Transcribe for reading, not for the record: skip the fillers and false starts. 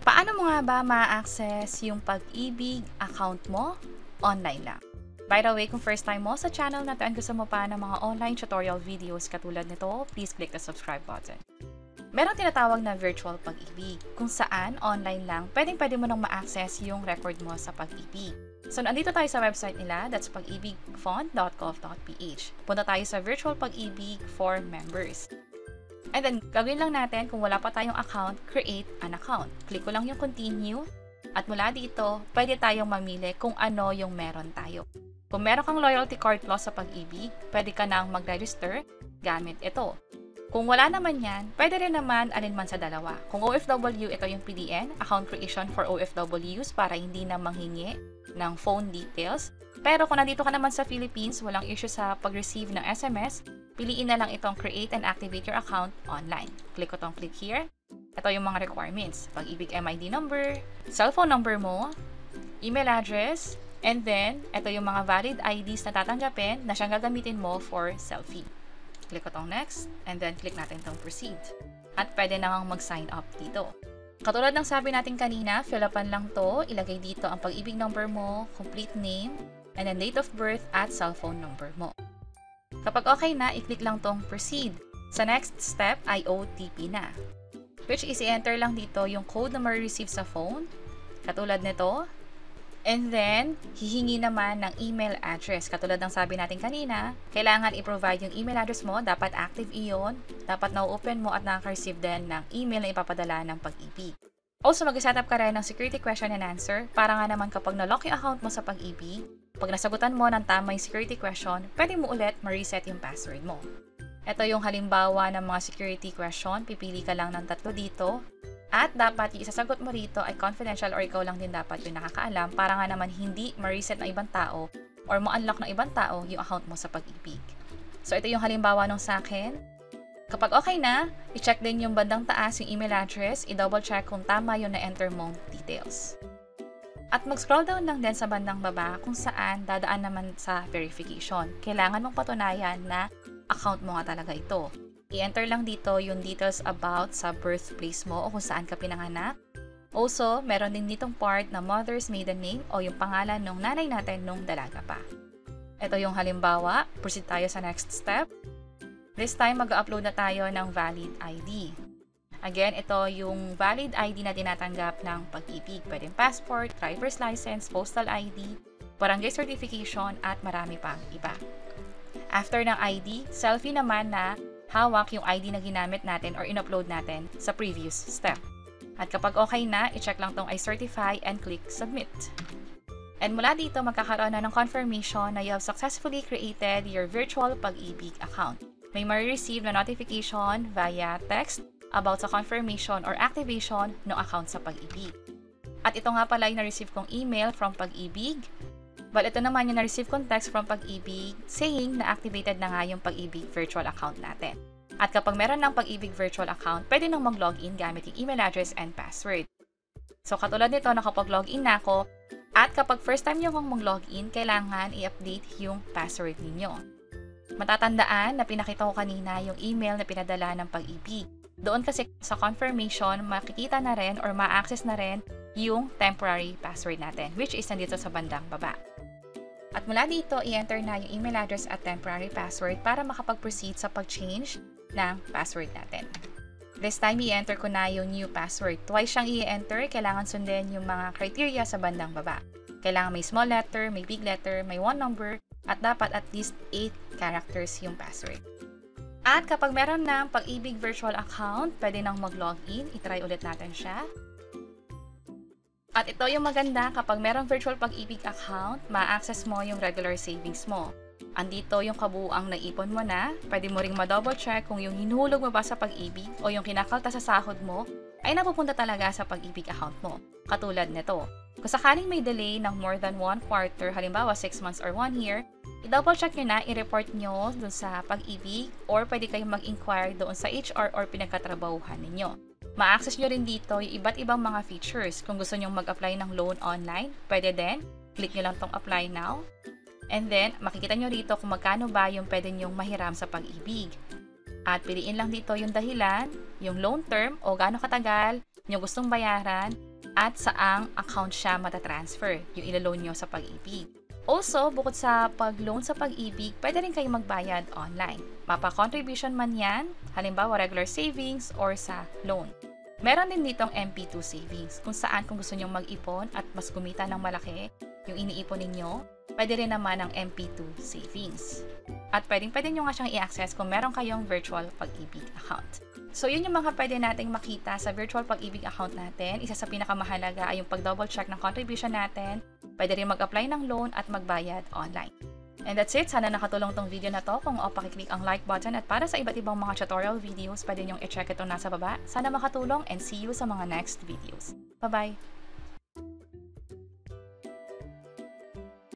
Paano mo nga ba ma-access yung Pag-ibig account mo online lang? By the way, kung first time mo sa channel na to and gusto mo pa ng mga online tutorial videos katulad nito, please click the subscribe button. Meron tinatawag na virtual Pag-ibig, kung saan online lang pwede mo nang ma-access yung record mo sa Pag-ibig. So, nandito tayo sa website nila, that's pagibigfund.gov.ph. Punta tayo sa virtual Pag-ibig for members. And then, gagawin lang natin, kung wala pa tayong account, create an account. Click ko lang yung continue. At mula dito, pwede tayong mamili kung ano yung meron tayo. Kung meron kang loyalty card plus sa Pag-ibig, pwede ka nang mag-register gamit ito. Kung wala naman yan, pwede rin naman alinman sa dalawa. Kung OFW, ito yung PDN, Account Creation for OFWs, para hindi na manghingi ng phone details. Pero kung nandito ka naman sa Philippines, walang issue sa pag-receive ng SMS, piliin na lang itong create and activate your account online. Click ko itong click here. Ito yung mga requirements. Pag-ibig MID number, cellphone number mo, email address, and then, ito yung mga valid IDs na tatanggapin na siyang gagamitin mo for selfie. Click ko itong next, and then click natin itong proceed. At pwede na kang mag-sign up dito. Katulad ng sabi natin kanina, fill upan lang to, ilagay dito ang Pag-ibig number mo, complete name, and then date of birth at cellphone number mo. Kapag okay na, i-click lang tong proceed. Sa next step ay OTP na. Which is i-enter lang dito yung code na ma-receive sa phone, katulad nito. And then, hihingi naman ng email address. Katulad ng sabi natin kanina, kailangan i-provide yung email address mo, dapat active iyon, dapat na-open mo at nakaka-receive din ng email na ipapadala ng Pag-ibig. Also, mag-setup ka rin ng security question and answer para nga naman kapag na-lock yung account mo sa Pag-ibig, pag nasagutan mo ng tama yung security question, pwede mo ulit ma-reset yung password mo. Ito yung halimbawa ng mga security question, pipili ka lang ng 3 dito. At dapat yung isasagot mo rito ay confidential or ikaw lang din dapat yung nakakaalam para nga naman hindi ma-reset ng ibang tao or ma-unlock ng ibang tao yung account mo sa Pag-ibig. So, ito yung halimbawa nung sa akin. Kapag okay na, i-check din yung bandang taas yung email address, i-double check kung tama yung na-enter mong details. At mag-scroll down lang din sa bandang baba kung saan dadaan naman sa verification. Kailangan mong patunayan na account mo nga talaga ito. I-enter lang dito yung details about sa birthplace mo o kung saan ka pinanganak. Also, meron din ditong part na mother's maiden name o yung pangalan ng nanay natin nung dalaga pa. Ito yung halimbawa. Proceed tayo sa next step. This time, mag-upload na tayo ng valid ID. Again, ito yung valid ID na tinatanggap ng Pag-ibig. Pwedeng passport, driver's license, postal ID, barangay certification, at marami pang iba. After ng ID, selfie naman na hawak yung ID na ginamit natin or in-upload natin sa previous step. At kapag okay na, i-check lang tong I certify and click submit. And mula dito, magkakaroon na ng confirmation na you have successfully created your virtual Pag-ibig account. May ma-receive na notification via text about sa confirmation or activation ng account sa Pag-ibig. At ito nga pala yung na-receive kong email from Pag-ibig. But ito naman yung na-receive kong text from Pag-ibig saying na activated na nga yung Pag-ibig virtual account natin. At kapag meron ng Pag-ibig virtual account, pwede nang mag-login gamit yung email address and password. So katulad nito, nakapag-login na ako. At kapag first time nyo kong mag-login, kailangan i-update yung password ninyo. Matatandaan na pinakita ko kanina yung email na pinadala ng Pag-ibig. Doon kasi sa confirmation, makikita na rin or ma-access na rin yung temporary password natin, which is nandito sa bandang baba. At mula dito, i-enter na yung email address at temporary password para makapag-proceed sa pag-change ng password natin. This time, i-enter ko na yung new password. Twice siyang i-enter, kailangan sundin yung mga criteria sa bandang baba. Kailangan may small letter, may big letter, may 1 number, at dapat at least 8 characters yung password. At kapag meron ng Pag-ibig virtual account, pwede nang mag-login. I-try ulit natin siya. At ito yung maganda, kapag merong virtual Pag-ibig account, ma-access mo yung regular savings mo. Andito yung kabuuang naipon mo na, pwede mo ring ma-double check kung yung hinuhulog mo ba sa Pag-ibig o yung kinakalta sa sahod mo ay napupunta talaga sa Pag-ibig account mo. Katulad nito. Kung sakaling may delay ng more than 1 quarter, halimbawa 6 months or 1 year, i-double check nyo na, i-report nyo dun sa Pag-ibig or pwede kayong mag-inquire doon sa HR or pinagkatrabahuhan ninyo. Ma-access nyo rin dito yung iba't ibang mga features. Kung gusto nyo mag-apply ng loan online, pwede din. Click nyo lang tong apply now. And then, makikita nyo rito kung magkano ba yung pwede nyong mahiram sa Pag-ibig. At piliin lang dito yung dahilan, yung loan term o gaano katagal, nyo gustong bayaran at saang account siya matatransfer, yung ilaloan nyo sa Pag-ibig. Also, bukod sa pag-loan sa Pag-ibig, pwede rin kayong magbayad online. Mapa-contribution man yan, halimbawa regular savings or sa loan. Meron din ditong MP2 savings, kung saan kung gusto nyong mag-ipon at mas kumita ng malaki yung iniipon ninyo, pwede rin naman ang MP2 savings. At pwede nyo nga siyang i-access kung meron kayong virtual Pag-ibig account. So, yun yung mga pwede nating makita sa virtual Pag-ibig account natin. Isa sa pinakamahalaga ay yung pag-double check ng contribution natin. Pwede rin mag-apply ng loan at magbayad online. And that's it. Sana nakatulong tong video na to. Kung pakiclick ang like button at para sa iba't ibang mga tutorial videos, pwede nyong i-check itong nasa baba. Sana makatulong and see you sa mga next videos. Bye-bye!